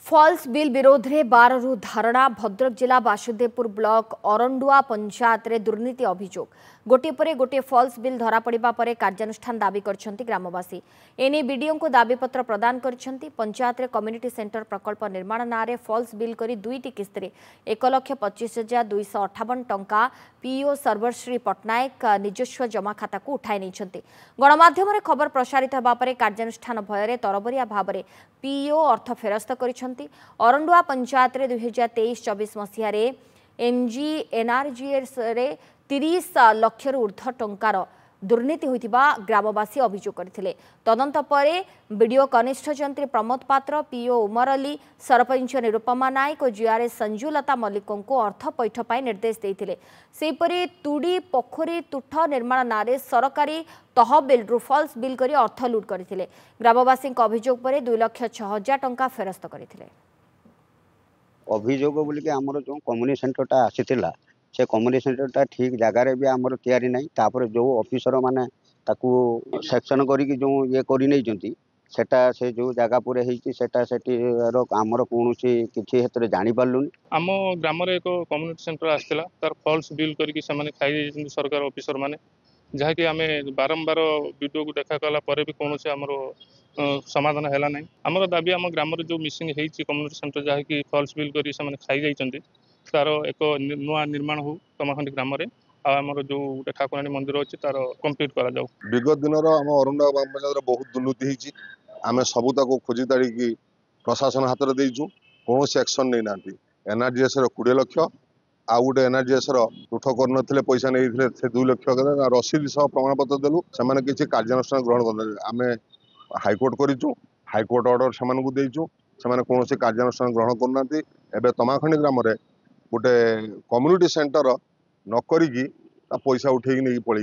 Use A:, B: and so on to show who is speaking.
A: False bill विरोध में 12 रु धारणा भद्रक जिला बासुदेवपुर ब्लॉक अरंडुआ पंचायत रे दुर्नीति अभियोग गोटे पर गोटे फॉल्स बिल धरा पड़ा पर कार्यानुष्ठान दाबी करछंती ग्रामवासी एने बीडीओ को दाबीपत्र प्रदान करछंती। पंचायत रे कम्युनिटी सेंटर प्रकल्प निर्माण नारे फॉल्स बिल करी दुईटी किस्त 1,25,258 टंका पीओ सर्वश्री पट्टनायक निजस्व जमा खाता को उठाई नहीं। गणमाध्यम खबर प्रसारित होगा पर कार्यानुष्ठान भय तरबरिया भाव में पीओ अर्थ फेरस्त कर अरंडुआ पंचायत रे 2023-24 मसीह एमजी एनआरजीएस रे 30 लाख ऊर्ध्व टंकार दुर्नीति होइतिबा ग्रामवासी अभियोग करथिले। तदंत परे बीडीओ कनिष्ठ जंत्री प्रमोद पात्र, पीओ उमर अली, सरपंच निरुपमा नायक और जीआरएस संजुलता मल्लिकों को अर्थ पैठ पाई निर्देश देइथिले। सेपरि तुडी पोखरी तुठ निर्माण नारे सरकारी तहबिल रु फॉल्स बिल करी अर्थ लूट करथिले। ग्रामवासी अभियोग पर 2,06,000 टंका फेरस्त करथिले।
B: अभियोग बोलिक आमर जो कम्युनिटी सेंटरटा आसीथिला से कम्युनिटी सेंटरटा ठीक जगार भी आमर तैयारी नहीं। तापर जो ऑफिसर माने ताकू सेक्शन करिक जो ये करि नै जंती सेटा से जो जगह पूरे हेची सेटा सेठी आमर कोनोसी किछि हेतरे जानि पारलुनी।
C: आम ग्राम रे एक कम्युनिटी सेंटर आसला तार फॉल्स बिल करिक से माने खाइ जंती सरकार ऑफिसर माने जहाँकि आम बारंबार वीडियो को देखा कला पर भी कौन से आमर समाधान है ना। आमर दाबी आम ग्राम जो मिसिंग होती कम्युनिटी सेंटर जहाँकि फॉल्स बिल कर खाई जाइए तार एक नुआ निर्माण हो तमाखंडी ग्राम आमर जो गोटे ठाकुराणी मंदिर अच्छी तार कंप्लीट करा जाऊ।
D: विगत दिन आम अरंडुआ ग्राम पंचायत बहुत दुर्नीति होती आम सबू ताको खोजी ताड़ी प्रशासन हाथ में देचु कौन एक्शन नहीं ना। एनआरजीएस 20 लाख आ गोटे एनआरजीएस तुठ कर पैसा नहीं 2 लाख रसीद सह प्रमाण पत्र देलु से किसी कार्यानुष्ठान ग्रहण कर आम हाइकोर्ट करूँ हाइकोर्ट ऑर्डर से कौन कार्यानुष्ठान ग्रहण करना। एवं तमाखंडी ग्राम गोटे कम्युनिटी सेंटर न करी पैसा उठे नहीं पड़े।